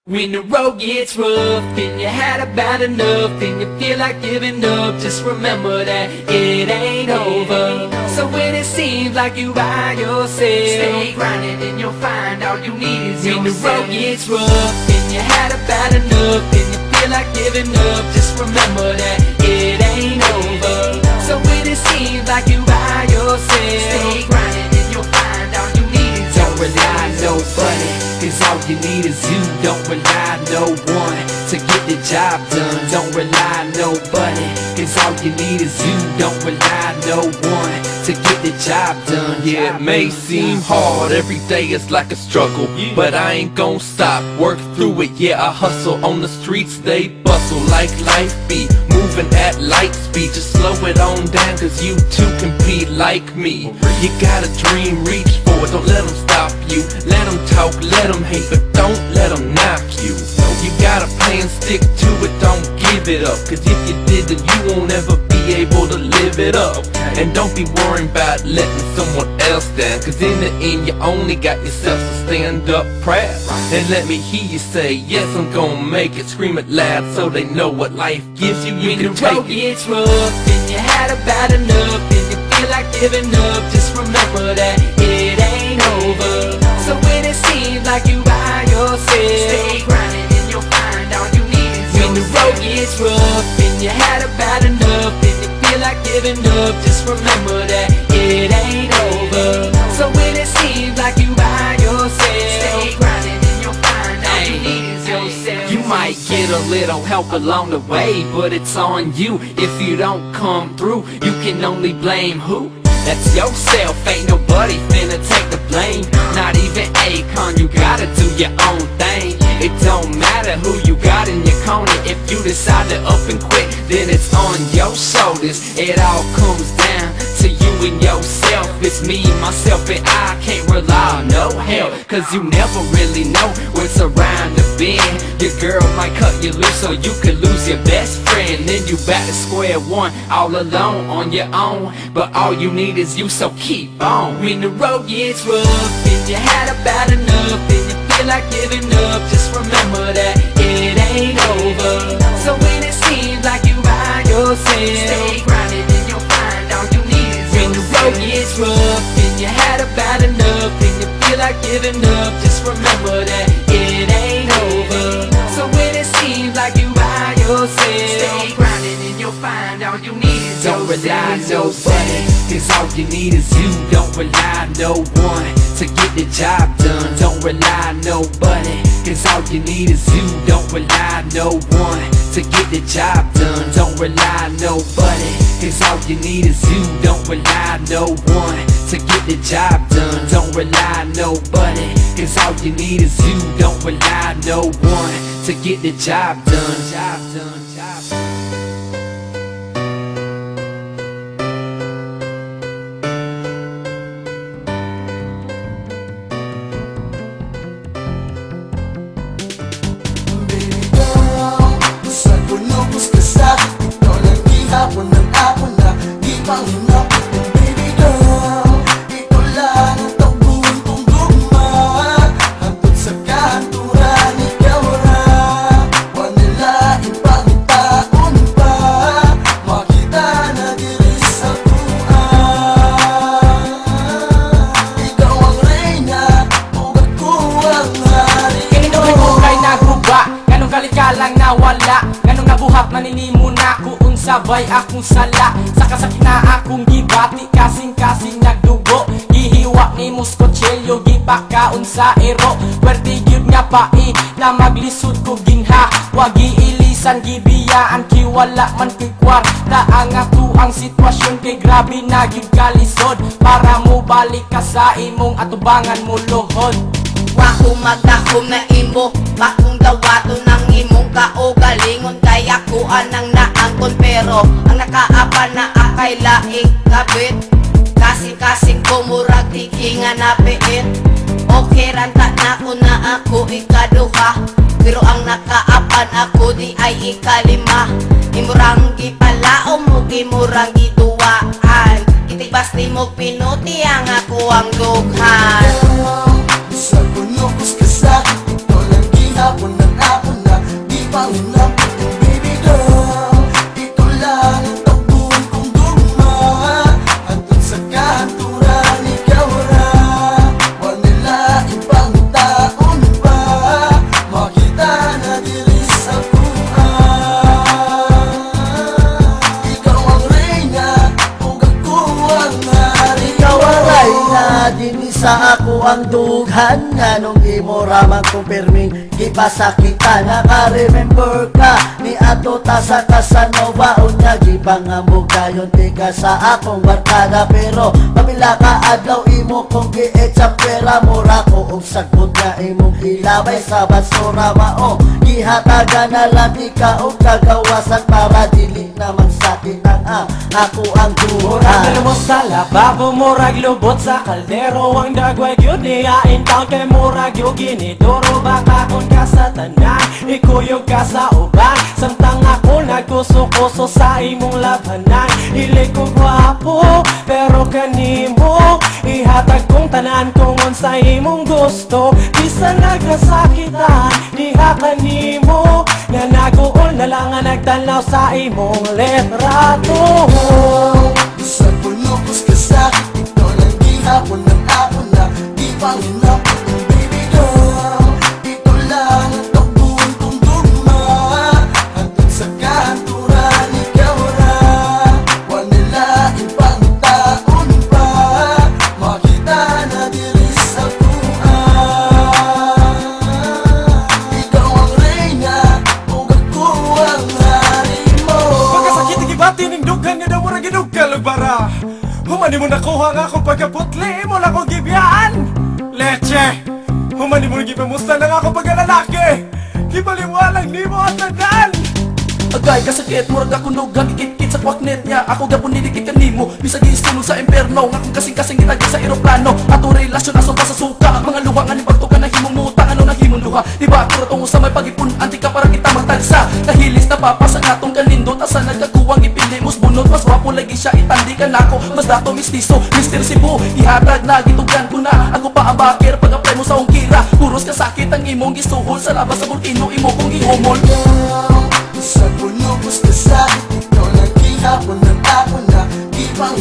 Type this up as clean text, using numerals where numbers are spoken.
When the road gets rough and you had about enough and you feel like giving up, just remember that it ain't over. So when it seems like you by yourself, stay grinding and you'll find all you need is yourself. When the road gets rough and you had about enough and you feel like giving up, just remember that it ain't over. So when it seems like you by yourself, stay grinding and you'll find all you need is yourself. Don't rely on nobody, cause all you need is you. Don't rely on no one to get the job done. Don't rely on nobody, cause all you need is you. Don't rely on no one to get the job done. Yeah, it may seem hard, every day is like a struggle, but I ain't gon' stop, work through it. Yeah, I hustle on the streets, they bustle like life be moving at light speed. Just slow it on down, cause you too can be like me. You got a dream, reach for it, don't let them stop you. Let them talk, let them hate, but don't let them knock you. You got a plan, stick to it, don't give it up, cause if you did, then you won't ever be able to live it up. And don't be worrying about letting someone else down, cause in the end you only got yourself to stand up proud. And let me hear you say, yes, I'm gonna make it. Scream it loud so they know what life gives you. You can take it. When the road gets rough and you had about enough and you feel like giving up, just remember that it ain't over. So when it seems like you by yourself, stay grinding and you'll find all you need is yourself. When the road gets rough and you had about enough and you feel like giving up, just remember that it ain't over. So when it seems like you by yourself, stay grinding and you'll find all you need is yourself. You might get a little help along the way, but it's on you. If you don't come through, you can only blame who? That's yourself, ain't nobody finna take the blame. Not even Akon, you gotta do your own thing. It don't matter who you got in your corner. If you decide to up and quit, then it's on your shoulders. It all comes down to you and yourself. It's me, myself, and I can't rely on no help, cause you never really know what's around the bend. Your girl might cut you loose so you could lose your best friend. Then you back to square one, all alone on your own. But all you need is you, so keep on. When the road gets rough and you had about enough and you feel like giving up, just remember that it ain't over. So when it seems like you by yourself, stay grinding and you'll find all you need is yourself. When the road gets rough and you had about enough and you feel like giving up, just remember that it ain't over. So when it seems like you by yourself, stay grinding and you'll find all you need is yourself. Don't rely on nobody, cause all you need is you. Don't rely on no one to get the job done. Don't rely on nobody, cause all you need is you. Don't rely on no one to get the job done. Don't rely on nobody, cause all you need is you. Don't rely on no one to get the job done. Don't rely on nobody, cause all you need is you. Don't rely on no one to get the job done. Job done, job done. Hapon ng ako na di panghinap. Baby girl, ito lang ang tabuhan kong gugma. Hantod sa kanturan, ikaw ra. Wanila ipangitaon pa, makita na diri sa buwan. Ikaw ang reyna, ug ako ang hari. Kinituloy mo kay nagruba, ganong galit ka lang nawala. Ganong nabuhat, maninimo na ko sabay akong sala sa kasakit na akong gibati. Kasing-kasing nagdugo, gihiwa ni muskotselyo, gipakaon sa ero. Pwerte yun nga pai na maglisod ko ginha. Wag giilisan, gibiyaan, kiwala man kay kwarta. Ang ato ang sitwasyon kay grabe na gyud kalisod. Para mo balik ka sa imong atubangan mo lohod. Wako magdahom na imo, bakong dawato ng imong kaugalingon. Kaya ko anang naangkon, pero ang nakaapan na akay laing kabit. Kasing-kasing ko murag tikingan na piit. Okay ranta na ko na ako ikaduha, pero ang nakaapan ako di ay ikalima. Imurang gipalaom mo, imurang giduwaan. Itibas ni mo pinuti ang ako ang dughan. Sa punokos ka sa ito lang gihapon ng Ganahan nga nung imo ramang kumpirming gipasakita. Naka-remember ka ni ato ta sa Casanova. Unya gipangambog kayon tika sa akong barkada. Pero pamila ka adlaw imo kong gietsa pera. Mura ko og sagot nga imong ilabay sa basura. Mao gihataga na lang ika og kagawasan para dili naman sakit ang ako ang Murag duha. mo sa lababo, murag lubot sa kaldero. Ang dagway yun niyain taon kay murag yung ginidoro. Baka kung ka sa tanan, ikuyog ka sa uban. Samtang ako nagkuso-kuso sa imong labanan. Hili ko gwapo, pero kanimo ihatag kong tanan kung sa imong gusto. Bisa nagkasakitan, diha kanimo nga naguol na lang nga nagtanaw sa imong letrato. Sa punokos ka sakit, ito lang gihapon ng ako na di panginapot ng baby girl. Ito lang ang takbuhan kong gugma, hanggang sa kanturan ikaw ra. Wala ibang taon pa, makita na diri sa tuwan. Ikaw ang reyna, ug ako ang hari mo. Pagkasakit gibati ning dughan nga daw murag gidugkal og bara. Humani mo nakuha nga akong pagkaputli mo lang akong gibiyaan. Leche, humani mo gipamusta lang ako pagkalalaki. Gibaliwalang ni mo ang tanan. Agay kasakit, murag ako nugang ikit-kit sa kwaknet niya. Ako gabon nidikit kanimo, bisag isulong sa imperno. Nga kung kasing-kasing gitagit sa aeroplano. Ato relasyon aso pa sa suka. Mga luha nga ni pagtukan na himong muta. Ano na himong luha? Diba ako ratungo sa may pag-ipon. Anti ka para kita magtagsa. Kahilis na papasa nga tong kalindot. Asa nagkakuwang ipilimos bunot. Mas wapo lagi siya itandi ka na ako. Mas dato mistiso, Mr. Cebu. Ihatag na gitugan ko na. Ako pa ang bakir pag-apply mo sa ungkira. Puros kasakit ang imong gisuhol. Sa labas sa volcano imo kong ihumol. Sa punokos ka sakit, ito lang gihapon ng ako na di pang